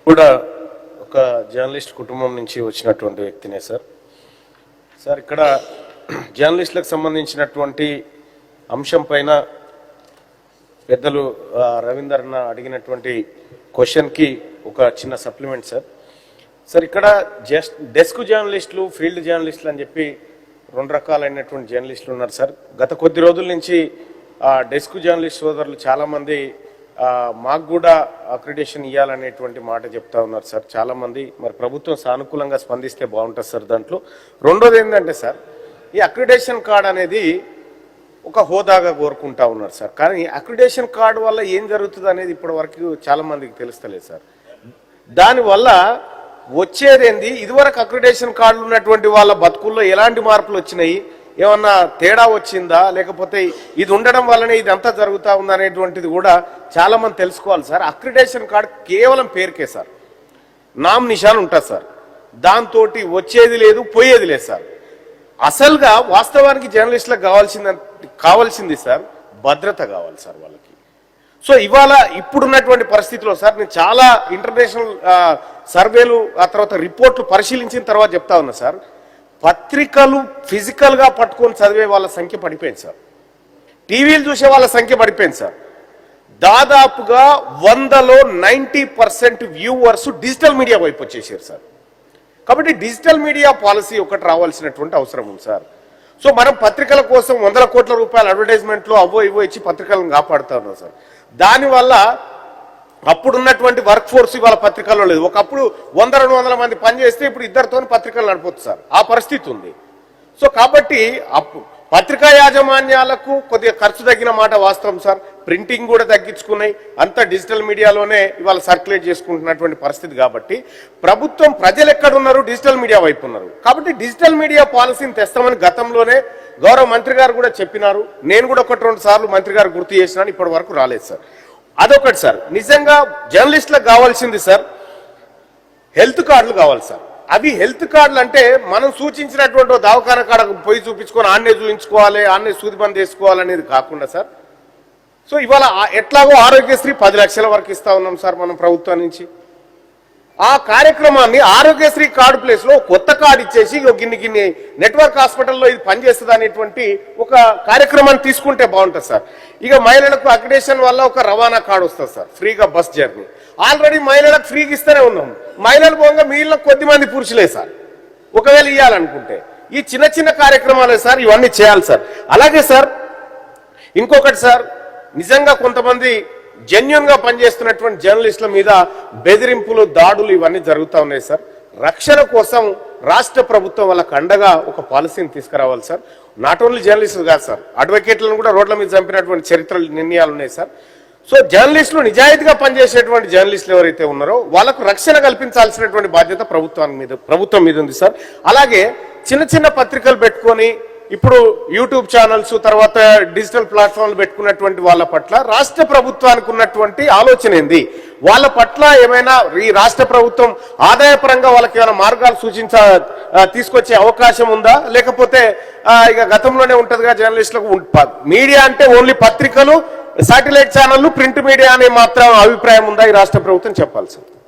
కూడా ఒక జర్నలిస్ట్ కుటుంబం నుంచి వచ్చినటువంటి వ్యక్తినే సార్ ఇక్కడ జర్నలిస్టులకు సంబంధించినటువంటి అంశం పైన పెద్దలు రవీందర్న అడిగినటువంటి క్వశ్చన్కి ఒక చిన్న సప్లిమెంట్ సార్ ఇక్కడ డెస్క్ జర్నలిస్టులు ఫీల్డ్ జర్నలిస్టులు అని చెప్పి రెండు రకాలైనటువంటి జర్నలిస్టులు ఉన్నారు సార్. గత కొద్ది రోజుల నుంచి డెస్క్ జర్నలిస్ట్ సోదరులు చాలామంది మాకు కూడా అక్రిడేషన్ ఇవ్వాలనేటువంటి మాట చెప్తా ఉన్నారు సార్ చాలామంది. మరి ప్రభుత్వం సానుకూలంగా స్పందిస్తే బాగుంటుంది సార్. దాంట్లో రెండోది ఏంటంటే సార్, ఈ అక్రిడేషన్ కార్డ్ అనేది ఒక హోదాగా కోరుకుంటా ఉన్నారు సార్. కానీ అక్రిడేషన్ కార్డు వల్ల ఏం జరుగుతుంది అనేది ఇప్పటి వరకు చాలామందికి తెలుస్తలేదు సార్. దానివల్ల వచ్చేదేంది, ఇదివరకు అక్రిడేషన్ కార్డులు ఉన్నటువంటి వాళ్ళ బతుకుల్లో ఎలాంటి మార్పులు వచ్చినాయి, ఏమన్నా తేడా వచ్చిందా, లేకపోతే ఇది ఉండడం వల్లనే ఇదంతా జరుగుతూ ఉందనేటువంటిది కూడా చాలామంది తెలుసుకోవాలి సార్. అక్రిడేషన్ కార్డు కేవలం పేరుకే సార్, నామ్ నిషాన్ ఉంటుంది సార్. దాంతో వచ్చేది లేదు పోయేది లేదు సార్. అసలుగా వాస్తవానికి జర్నలిస్టులకు కావాల్సింది సార్ భద్రత కావాలి సార్ వాళ్ళకి. సో ఇవాళ ఇప్పుడున్నటువంటి పరిస్థితిలో సార్ నేను చాలా ఇంటర్నేషనల్ సర్వేలు ఆ తర్వాత రిపోర్ట్లు పరిశీలించిన తర్వాత చెప్తా ఉన్నా సార్, పత్రికలు ఫిజికల్గా పట్టుకొని చదివే వాళ్ళ సంఖ్య పడిపోయింది సార్. టీవీలు చూసే వాళ్ళ సంఖ్య పడిపోయింది సార్. దాదాపుగా 100లో 90% వ్యూవర్స్ డిజిటల్ మీడియా వైపు వచ్చేసారు సార్. కాబట్టి డిజిటల్ మీడియా పాలసీ ఒకటి రావాల్సినటువంటి అవసరం ఉంది సార్. సో మనం పత్రికల కోసం 100 కోట్ల రూపాయల అడ్వర్టైజ్మెంట్లు అవో ఇవో ఇచ్చి పత్రికలను కాపాడుతా ఉన్నాం సార్. దానివల్ల అప్పుడున్నటువంటి వర్క్ ఫోర్స్ ఇవాళ పత్రికల్లో లేదు. ఒకప్పుడు 100-200 మంది పనిచేస్తే ఇప్పుడు ఇద్దరితో పత్రికలు నడపొచ్చు సార్, ఆ పరిస్థితి ఉంది. సో కాబట్టి పత్రికా యాజమాన్యాలకు కొద్దిగా ఖర్చు తగ్గిన మాట వాస్తవం సార్. ప్రింటింగ్ కూడా తగ్గించుకున్నాయి, అంతా డిజిటల్ మీడియాలోనే ఇవాళ సర్క్యులేట్ చేసుకుంటున్నటువంటి పరిస్థితి. కాబట్టి ప్రభుత్వం ప్రజలు ఎక్కడున్నారు, డిజిటల్ మీడియా వైపు ఉన్నారు. కాబట్టి డిజిటల్ మీడియా పాలసీని తెస్తామని గతంలోనే గౌరవ మంత్రి గారు కూడా చెప్పినారు. నేను కూడా 1-2 సార్లు మంత్రి గారు గుర్తు చేసినాను, ఇప్పటి వరకు రాలేదు సార్. అదొకటి సార్. నిజంగా జర్నలిస్టులకు కావాల్సింది సార్ హెల్త్ కార్డులు కావాలి సార్. అవి హెల్త్ కార్డులు అంటే మనం సూచించినటువంటి దవాఖాన కాడ పోయి చూపించుకొని ఆన్నే చూపించుకోవాలి, ఆన్నే సూదిబంద్ వేసుకోవాలనేది కాకుండా సార్. సో ఇవాళ ఎట్లాగో ఆరోగ్యశ్రీ 10 లక్షల వరకు ఇస్తా ఉన్నాం సార్ మనం ప్రభుత్వం నుంచి. ఆ కార్యక్రమాన్ని ఆరోగ్యశ్రీ కార్డు ప్లేస్లో కొత్త కార్డు ఇచ్చేసి గిన్ని నెట్వర్క్ హాస్పిటల్లో ఇది పనిచేస్తుంది అనేటువంటి ఒక కార్యక్రమాన్ని తీసుకుంటే బాగుంటుంది సార్. ఇక మహిళలకు అక్రిడేషన్ వల్ల ఒక రవాణా కార్డు వస్తుంది సార్, ఫ్రీగా బస్ జర్నీ. ఆల్రెడీ మహిళలకు ఫ్రీగా ఇస్తూనే ఉన్నాం. మహిళలు పోగా మిగిలిన కొద్దిమంది పురుషులే సార్ ఒకవేళ ఇవ్వాలనుకుంటే. ఈ చిన్న చిన్న కార్యక్రమాలే సార్, ఇవన్నీ చేయాలి సార్. అలాగే సార్ ఇంకొకటి సార్, నిజంగా కొంతమంది జెన్యున్ గా పనిచేస్తున్నటువంటి జర్నలిస్టుల మీద బెదిరింపులు, దాడులు ఇవన్నీ జరుగుతూ ఉన్నాయి సార్. రక్షణ కోసం రాష్ట్ర ప్రభుత్వం వాళ్ళకు అండగా ఒక పాలసీని తీసుకురావాలి సార్. నాట్ ఓన్లీ జర్నలిస్టులు కాదు సార్, అడ్వకేట్లను కూడా రోడ్ల మీద చంపినటువంటి చరిత్రలు, నిర్ణయాలు ఉన్నాయి సార్. సో జర్నలిస్టులు నిజాయితీగా పనిచేసేటువంటి జర్నలిస్టులు ఎవరైతే ఉన్నారో వాళ్ళకు రక్షణ కల్పించాల్సినటువంటి బాధ్యత ప్రభుత్వం మీద ఉంది సార్. అలాగే చిన్న చిన్న పత్రికలు పెట్టుకొని ఇప్పుడు యూట్యూబ్ ఛానల్స్ తర్వాత డిజిటల్ ప్లాట్ఫామ్లు పెట్టుకున్నటువంటి వాళ్ళ పట్ల రాష్ట్ర ప్రభుత్వానికి ఉన్నటువంటి ఆలోచన ఏంది, వాళ్ళ పట్ల ఏమైనా ఈ రాష్ట్ర ప్రభుత్వం ఆదాయపరంగా వాళ్ళకి ఏమైనా మార్గాలు తీసుకొచ్చే అవకాశం ఉందా, లేకపోతే ఇక గతంలోనే ఉంటుందిగా జర్నలిస్టులకు మీడియా అంటే ఓన్లీ పత్రికలు, శాటిలైట్ ఛానళ్లు, ప్రింట్ మీడియా అనే మాత్రం అభిప్రాయం ఉందా ఈ రాష్ట్ర ప్రభుత్వం చెప్పాలి సార్.